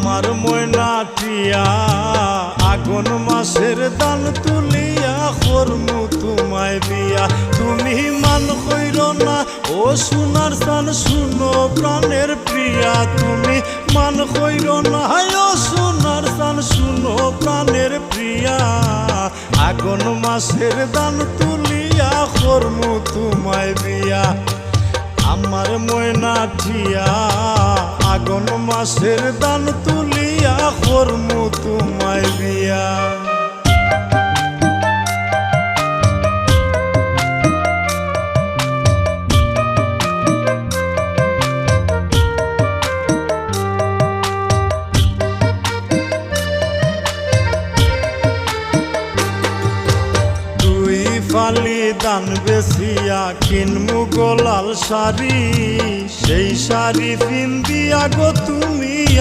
আমার ময়না টিয়া আগুন মাসের দান তুলিয়া করমু তোমায় বিয়া। তুমি মান কইর না ও সোনার চান শুনো প্রাণের প্রিয়া। তুমি মান কইর না ও সোনার চান শুনো প্রাণের প্রিয়া। আগুন মাসের দান তুলিয়া করমু তোমায় বিয়া। আমার ময়না টিয়া আগুন মাসের দান তুলিয়া করমু তোমায় বিয়া। ফালি দান বেচিয়া কিনমু গোলাল শাড়ি, সেই শাড়ি পিন্দিয়া গো তুমি